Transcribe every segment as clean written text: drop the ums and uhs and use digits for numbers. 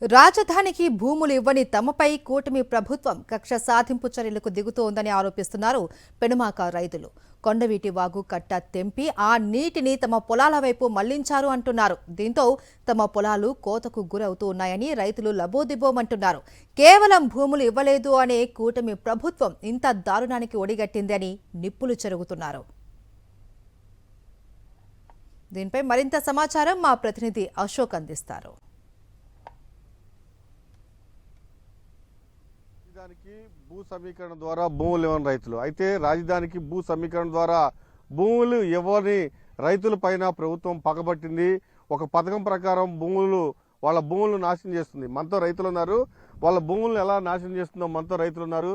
రాజధానికి భూములు ఇవ్వని తమపై కూటమి ప్రభుత్వం కక్ష సాధింపు చర్యలకు దిగుతోందని ఆరోపిస్తున్నారు పెనుమాక రైతులు. కొండవీటి వాగు కట్ట తెంపి ఆ నీటిని తమ పొలాల వైపు మళ్లించారు అంటున్నారు. దీంతో తమ పొలాలు కోతకు గురవుతూ ఉన్నాయని రైతులు లబోదిబోమంటున్నారు. కేవలం భూములు ఇవ్వలేదు అనే కూటమి ప్రభుత్వం ఇంత దారుణానికి ఒడిగట్టిందని నిప్పులు చెరుగుతున్నారు. దీనిపై మరింత సమాచారం మా ప్రతినిధి అశోక్ అందిస్తారు. రాజధానికి భూ సమీకరణ ద్వారా భూములు ఇవ్వని రైతులు అయితే రాజధానికి భూ సమీకరణ ద్వారా భూములు ఇవ్వని రైతుల పైన ప్రభుత్వం పగబట్టింది. ఒక పథకం ప్రకారం వాళ్ళ భూములు నాశనం చేస్తుంది. మనతో రైతులు ఉన్నారు. వాళ్ళ భూములను ఎలా నాశనం చేస్తుందో మనతో రైతులు ఉన్నారు.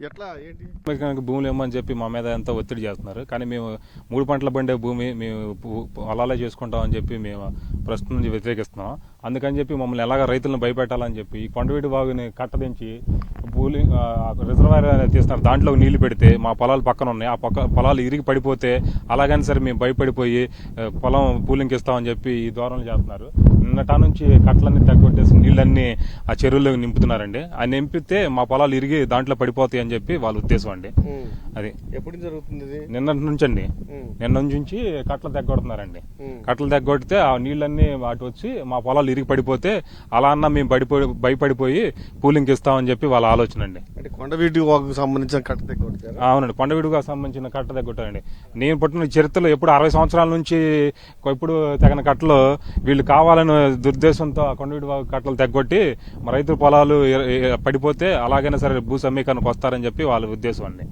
ఎట్లా ఏంటి భూములు ఇవ్వమని చెప్పి మా మీద ఎంతో ఒత్తిడి చేస్తున్నారు. కానీ మేము 3 పంటలు పండే భూమి మేము అలాగే చేసుకుంటామని చెప్పి మేము ప్రస్తుతం నుంచి వ్యతిరేకిస్తున్నాం. అందుకని చెప్పి మమ్మల్ని ఎలాగ రైతులను భయపెట్టాలని చెప్పి ఈ కొండవీటి వాగుని కట్టదించి రిజర్వాయర్ తీస్తున్నారు. దాంట్లో నీళ్లు పెడితే మా పొలాలు పక్కన ఉన్నాయి. ఆ పొలాలు ఇరిగి పడిపోతే అలాగని సరే మేము భయపడిపోయి పొలం పూలింగ్కి ఇస్తామని చెప్పి ఈ ధోరణులు చేస్తున్నారు. నిన్నటా నుంచి కట్టలన్నీ తగ్గొట్టేసి నీళ్ళన్నీ ఆ చెరువుల్లో నింపుతున్నారండి. ఆ నింపితే మా పొలాలు ఇరిగి దాంట్లో పడిపోతాయి అని చెప్పి వాళ్ళ ఉద్దేశం అండి. అది ఎప్పుడు జరుగుతుంది? నిన్న నుంచి అండి. నిన్న నుంచి కట్టలు తగ్గొడుతున్నారండి. కట్టలు తగ్గొడితే ఆ నీళ్ళన్నీ వాటి వచ్చి మా పొలాలు ఇరిగి పడిపోతే అలా అన్నా మేము భయపడిపోయి పూలింగ్కి ఇస్తామని చెప్పి వాళ్ళ ఆలోచన అండి. అంటే కొండవీటి వాగుకు సంబంధించిన కట్ట తగ్గొట్టారు. అవునండి, కొండవీడుగా సంబంధించిన కట్ట తగ్గొట్టారండి. నేను పుట్టిన చరిత్రలో ఎప్పుడు 60 సంవత్సరాల నుంచి ఇప్పుడు తెగన కట్టలు వీళ్ళు కావాలని దుర్దేశంతో కొండవీడి వాగు కట్టలు తగ్గొట్టి మా రైతుల పొలాలు పడిపోతే అలాగైనా సరే భూ సమీకరణకు వస్తారని చెప్పి వాళ్ళ ఉద్దేశం అండి.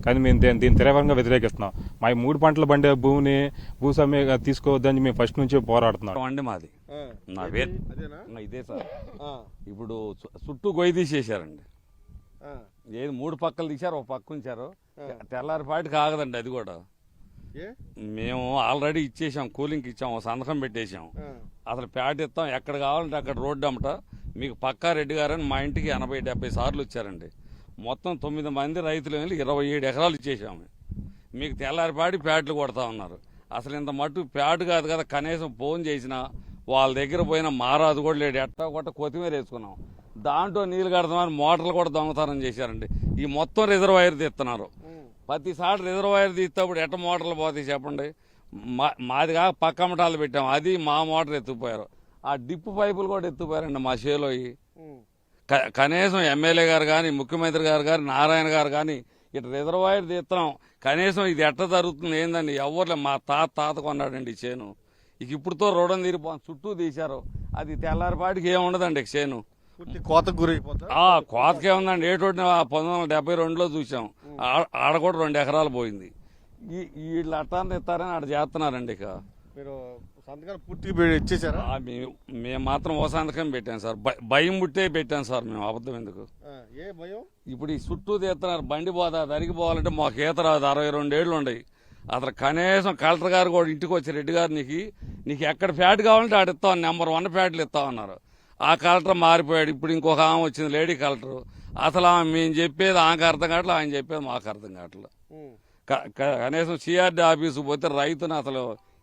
కానీ మేము దీన్ని తీవ్రంగా వ్యతిరేకిస్తున్నాం. మా 3 పంటలు పండే భూమిని భూ సమీకరణ తీసుకోవద్దని మేము ఫస్ట్ నుంచి పోరాడుతున్నాం అండి. మాది నా పేరు ఇదే సార్. ఇప్పుడు చుట్టూ గొయ్యి తీసేశారండి. ఏది 3 పక్కలు తీశారు, ఒక పక్క ఉంచారు. తెల్లారిపాటికి ఆగదండి అది కూడా. మేము ఆల్రెడీ ఇచ్చేసాం, కూలింగ్కి ఇచ్చాం, సంతకం పెట్టేశాం. అసలు ప్యాట్ ఇస్తాం, ఎక్కడ కావాలంటే అక్కడ రోడ్డు అమ్మట. మీకు పక్కా రెడ్డి గారని మా ఇంటికి 80-70 సార్లు వచ్చారండి. మొత్తం 9 మంది రైతులు వెళ్ళి 27 ఎకరాలు ఇచ్చేసాము. మీకు తెల్లారిపాటి ప్యాట్లు కొడతా ఉన్నారు. అసలు ఇంత మట్టు ప్యాట్ కాదు కదా, కనీసం ఫోన్ చేసినా వాళ్ళ దగ్గర పోయిన మారాదు కూడా లేడు. ఎట్టా కొట్ట కొత్తిమీర వేసుకున్నాం. దాంట్లో నీళ్ళు కడతామని మోటార్లు కూడా దొంగతనం చేశారండి. ఈ మొత్తం రిజర్వాయర్ తీస్తున్నారు. ప్రతిసారి రిజర్వాయర్ తీసేటప్పుడు ఎట్ట మోటార్లు పోతాయి చెప్పండి. మాది కాక పక్క మటాలు పెట్టాం, అది మా మోటార్ ఎత్తుకుపోయారు. ఆ డిప్పు పైపులు కూడా ఎత్తుకుపోయారండి మా చేలో. కనీసం ఎమ్మెల్యే గారు కానీ, ముఖ్యమంత్రి గారు కానీ, నారాయణ గారు కానీ ఇటు రిజర్వాయర్ తీస్తున్నాం, కనీసం ఇది ఎట్ట జరుగుతుంది ఏందండి ఎవరు. మా తాత కొన్నాడండి ఈ చేను. ఇప్పుడుతో రోడ్డు తీరిపోయి చుట్టూ తీశారు. అది తెల్లారిపాటికి ఏముండదండి చేను. కోతకు గురైపోతుంది. కోతకే ఉందండి. ఏటోటి 1972లో చూసాం. ఆడ కూడా 2 ఎకరాలు పోయింది. వీళ్ళు అట్టాన్ని ఇస్తారని ఆడ చేస్తున్నారండి. ఇక మీరు సంతకాలు పూర్తిగా ఇచ్చేసారా? మేము మాత్రం ఓ సంతకం పెట్టాం సార్. భయం పుట్టే పెట్టాం సార్ మేము. అబద్ధం ఎందుకు? ఏ భయం? ఇప్పుడు ఈ చుట్టూ తీస్తున్నారు. బండి పోదా తరిగిపోవాలంటే మాకు ఈత రాదు. 62 ఏళ్ళు ఉన్నాయి. అసలు కనీసం కలెక్టర్ గారు కూడా ఇంటికి వచ్చి రెడ్డి గారు నీకు ఎక్కడ ఫ్యాట్ కావాలంటే ఆడ ఇస్తామని నెంబర్ 1 ఫ్యాట్లు ఇస్తామన్నారు. ఆ కలెక్టర్ మారిపోయాడు. ఇప్పుడు ఇంకొక ఆమె వచ్చింది, లేడీ కలెక్టర్. అసలు ఆమె మేము చెప్పేది ఆమెకు అర్థం కావట్లేదు, ఆయన చెప్పేది మాకు అర్థం కావట్లేదు. కనీసం సిఆర్డీ ఆఫీసు పోతే రైతుని అసలు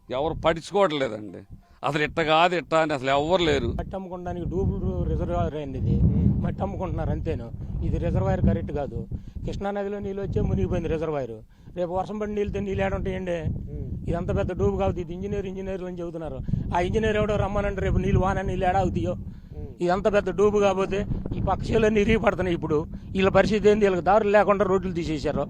ఎవరు పట్టించుకోవట్లేదండి. అసలు ఇట్ట కాదు ఇట్ట అని అసలు ఎవరు లేరు. మట్టి అమ్ముకోవడానికి డూబుల్ రిజర్వాయర్ అయింది. ఇది మట్టి అమ్ముకుంటున్నారు అంతేను. ఇది రిజర్వాయర్ కరెక్ట్ కాదు. కృష్ణానదిలో నీళ్ళు వచ్చే మునిగిపోయింది రిజర్వాయర్. రేపు వర్షం పడి నీళ్ళతో నీళ్ళు ఏడుంటాయండి. ఇది అంత పెద్ద డూబు కాదు. ఇది ఇంజనీర్లు అని చెబుతున్నారు. ఆ ఇంజనీర్ ఎవడో రమ్మనంటే రేపు నీళ్ళు వాన నీళ్ళు ఏడావుతాయో. ఇది అంత పెద్ద డూబు కాకపోతే ఈ పక్షులన్నీ ఇరిగి పడుతున్నాయి. ఇప్పుడు వీళ్ళ పరిస్థితి ఏంది? వీళ్ళకి దారులు లేకుండా రోడ్లు తీసేశారు.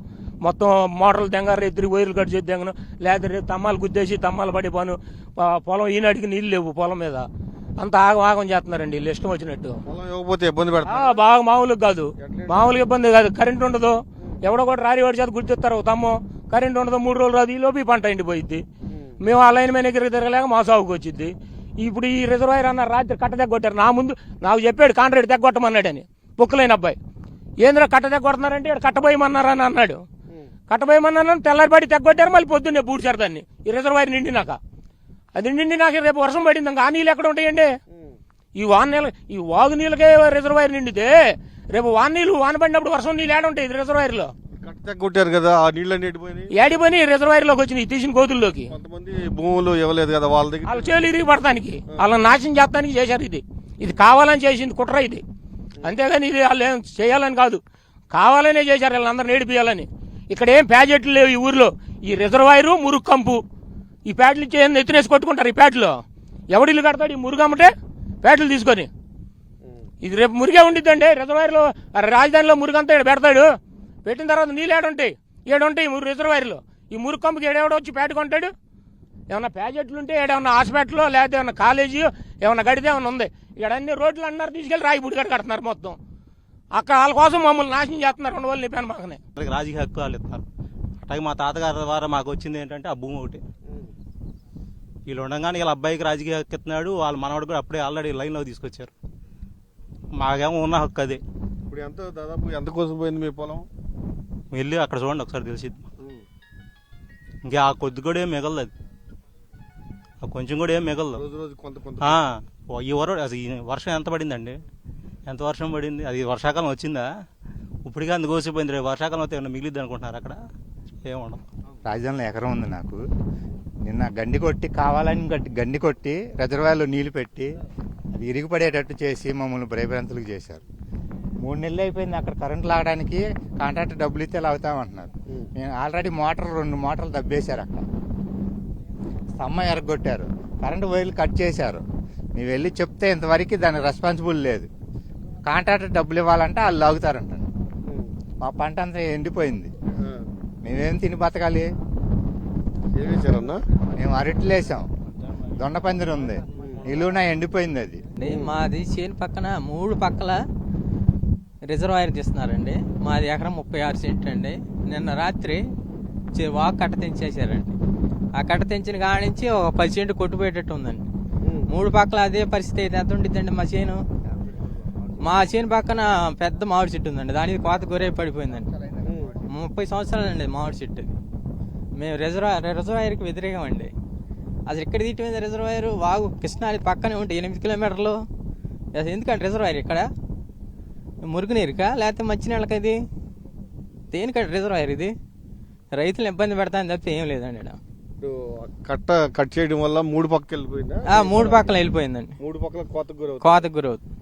మొత్తం మోటార్లు తెంగారు, ఎత్తిరి వైర్లు కట్ చేసి తెంగను, లేకపోతే రేపు తమ్మాలు గుద్దేసి తమ్మాలు పడిపోను. పొలం ఈనాటికి నీళ్ళు లేవు పొలం మీద. అంత ఆగం చేస్తున్నారండి వీళ్ళు ఇష్టం వచ్చినట్టు. బాగా మామూలుగా కాదు, మామూలుగా ఇబ్బంది కాదు. కరెంట్ ఉండదు. ఎవడో కూడా రారి వాడి చేత గుర్తిస్తారు తమ్ము. కరెంట్ ఉండదు, 3 రోజులు రాదు. ఈ లోపు ఈ పంట ఎండిపోయింది. మేము ఆ లైన్ మీద ఎగిరికి తిరగలేక మా సాగుకు వచ్చింది. ఇప్పుడు ఈ రిజర్వాయర్ అన్న రాత్రి కట్ట తెగొట్టారు. నా ముందు నాకు చెప్పాడు కాంట్రాక్ట్ తెగొట్టమన్నాడని. బుక్కలేని అబ్బాయి ఏంద్రా కట్ట తెగొడుతున్నారంటే ఇక్కడ కట్టబోయమన్నారని అన్నాడు. కట్టబోయమన్నారని తెల్లారిపాటి తెగొట్టారు. మళ్ళీ పొద్దున్నే పూడ్చారు దాన్ని. ఈ రిజర్వాయర్ నిండినాక అది నిండినాక రేపు వర్షం పడింది. ఇంకా ఆ నీళ్ళు ఎక్కడ ఉంటాయండి? ఈ వాగు నీళ్ళకే రిజర్వాయర్ నిండితే రేపు వాన పడినప్పుడు వర్షం నీళ్ళు ఏడుంటాయి రిజర్వాయర్ లో. కొట్టారు కదా, ఆ నీళ్ళని ఏడిపోయి రిజర్వాయర్ లోకి వచ్చినాయి తీసిన కోతుల్లోకి. కొంతమంది భూములు ఇవ్వలేదు కదా వాళ్ళ దగ్గర. వాళ్ళ చేలు ఇరిగి పడటానికి, వాళ్ళని నాశనం చేస్తానికి చేశారు. ఇది ఇది కావాలని చేసింది కుట్ర ఇది, అంతేగాని ఇది వాళ్ళు ఏం చేయాలని కాదు, కావాలనే చేశారు వీళ్ళందరూ నేడిపియాలని. ఇక్కడ ఏం ప్యాకెట్లు లేవు ఈ ఊర్లో, ఈ రిజర్వాయరు మురుగు కంపు, ఈ ప్యాట్లు ఇచ్చే ఎత్తునేసి కొట్టుకుంటారు. ఈ ప్యాట్లో ఎవడిల్లు కడతాడు ఈ మురుగు అమ్మటే ప్యాట్లు తీసుకొని? ఇది రేపు మురిగే ఉండిద్దండి రిజర్వాయర్లో, రాజధానిలో మురుగు అంతా ఇక్కడ పెడతాడు, పెట్టిన తర్వాత నీళ్ళు ఏడుంటాయి రిజర్వాయర్లో. ఈ మురుగు కంపుకి ఏడెవడో వచ్చి ప్యాట్ కొంటాడు? ఏమన్నా ప్యాకెట్లు ఉంటే ఏడేమన్నా హాస్పిటల్ లేకపోతే ఏమన్నా కాలేజీ ఏమన్నా గడితే ఏమన్నా ఉంది, ఇక్కడ అన్ని రోడ్లు అన్నారు తీసుకెళ్ళి రాయి బుడిగడ కడుతున్నారు మొత్తం. అక్కడ వాళ్ళ కోసం మమ్మల్ని నాశనం చేస్తున్నారు 2 రోజులు నింపాను మాకనే. రాజకీయ హక్కు వాళ్ళు ఇస్తారు. అట్లాగే మా తాతగారి ద్వారా మాకు వచ్చింది ఏంటంటే ఆ భూమి ఒకటి. వీళ్ళు ఉండగానే వీళ్ళ అబ్బాయికి రాజకీయ హక్కు ఇస్తున్నాడు, వాళ్ళ మనవాడు కూడా అప్పుడే ఆల్రెడీ లైన్లో తీసుకొచ్చారు. మాకేమో ఉన్న హక్కు అదే. ఇప్పుడు దాదాపు ఎంత కోసం పోయింది మీ పొలం? వెళ్ళి అక్కడ చూడండి ఒకసారి తెలిసిద్ది. ఇంకా ఆ కొద్ది కూడా ఏం మిగలదు, అది ఆ కొంచెం కూడా ఏం మిగలదు. ఈ అసలు ఈ వర్షం ఎంత పడిందండి, ఎంత వర్షం పడింది? అది వర్షాకాలం వచ్చిందా? ఇప్పటికే అందు కోసిపోయింది. రేపు వర్షాకాలం అయితే ఏమన్నా మిగిలిద్ది అనుకుంటున్నారు? అక్కడ ఏముండదు. రాజధానిలో ఎకరం ఉంది నాకు. నిన్న గండి కొట్టి కావాలని గండి కొట్టి రిజర్వాయర్లో నీళ్లు పెట్టి అది ఇరిగిపడేటట్టు చేసి మమ్మల్ని భయభ్రాంతులకు చేశారు. 3 నెలలు అయిపోయింది. అక్కడ కరెంట్ లాగడానికి కాంట్రాక్ట్ డబ్బులు ఇస్తే లాగుతామంటున్నారు. నేను ఆల్రెడీ 2 మోటార్లు దబ్బేశారు. అక్కడ స్తంభం ఎరగొట్టారు, కరెంటు వైర్లు కట్ చేశారు. మేము వెళ్ళి చెప్తే ఇంతవరకు దానికి రెస్పాన్సిబుల్ లేదు. కాంట్రాక్టర్ డబ్బులు ఇవ్వాలంటే వాళ్ళు లాగుతారంట. మా పంట అంతా ఎండిపోయింది, మేమేం తిని బతకాలి? మేము అరట్లు వేసాం, దొండ పందిరి ఉంది, నిలువునా ఎండిపోయింది. అది మాది చేను పక్కన 3 పక్కల రిజర్వాయర్ తీస్తున్నారండి. మాది ఎకరం 36 సెంట్లు అండి. నిన్న రాత్రి వాక్ కట్ట తెంచేశారండి. ఆ కట్ట తెంచిన కాడ నుంచి ఒక 10 సెంట్లు కొట్టుపోయేటట్టు ఉందండి. 3 పక్కల అదే పరిస్థితి అయితే ఎంత ఉండిద్దండి మా చేను పక్కన పెద్ద మామిడి చెట్టు ఉందండి, దానికి కోత గొర్రె పడిపోయిందండి. 30 సంవత్సరాలండి మామిడి చెట్టు. మేము రిజర్వాయర్కి వ్యతిరేకం అండి. అసలు ఇక్కడ తీయటం రిజర్వాయర్ వాగు కృష్ణాది పక్కనే ఉంటే 8 కిలోమీటర్లు. అసలు ఎందుకంటే రిజర్వాయర్ ఇక్కడ మురుగునీరుకా లేకపోతే మంచినీళ్ళకి? ఇది దేనికంటే రిజర్వాయర్? ఇది రైతులను ఇబ్బంది పెడతాని తప్పితే ఏం లేదండి. కట్ చేయడం వల్ల 3 పక్కలు వెళ్ళిపోయిందా? 3 పక్కల వెళ్ళిపోయిందండి. 3 పక్కల కోతకు గురవుతుంది.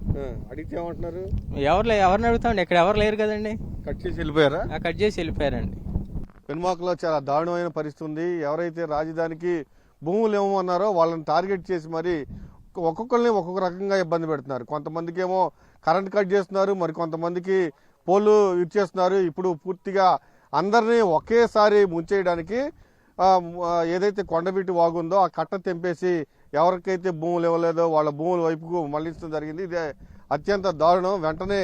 అడిగితే ఏమంటున్నారు? ఎవరిని అడుగుతామండి, ఇక్కడ ఎవరు లేరు కదండి. కట్ చేసి వెళ్ళిపోయారా? కట్ చేసి వెళ్ళిపోయారండి. పెనుమాకలో చాలా దారుణమైన పరిస్థితి ఉంది. ఎవరైతే రాజధానికి భూములు ఇవ్వమన్నారో వాళ్ళని టార్గెట్ చేసి మరి ఒక్కొక్కరిని ఒక్కొక్క రకంగా ఇబ్బంది పెడుతున్నారు. కొంతమందికి ఏమో కరెంట్ కట్ చేస్తున్నారు, మరి కొంతమందికి పోలు ఇచ్చేస్తున్నారు. ఇప్పుడు పూర్తిగా అందరినీ ఒకేసారి ముంచేయడానికి ఏదైతే కొండవీటి వాగు ఉందో ఆ కట్ట తెంపేసి ఎవరికైతే భూములు ఇవ్వలేదో వాళ్ళ భూముల వైపుకు మళ్లించడం జరిగింది. ఇదే అత్యంత దారుణం. వెంటనే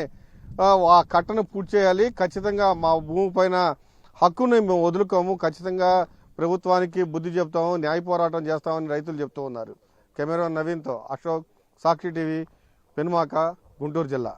ఆ కట్టను పూర్తి చేయాలి. ఖచ్చితంగా మా భూమి పైన హక్కుని మేము వదులుకోము, ఖచ్చితంగా ప్రభుత్వానికి బుద్ధి చెప్తాము, న్యాయ పోరాటం చేస్తామని రైతులు చెప్తూ ఉన్నారు. కెమెరా నవీన్తో అశోక్, సాక్షి టీవీ, పెనుమాక, గుంటూరు జిల్లా.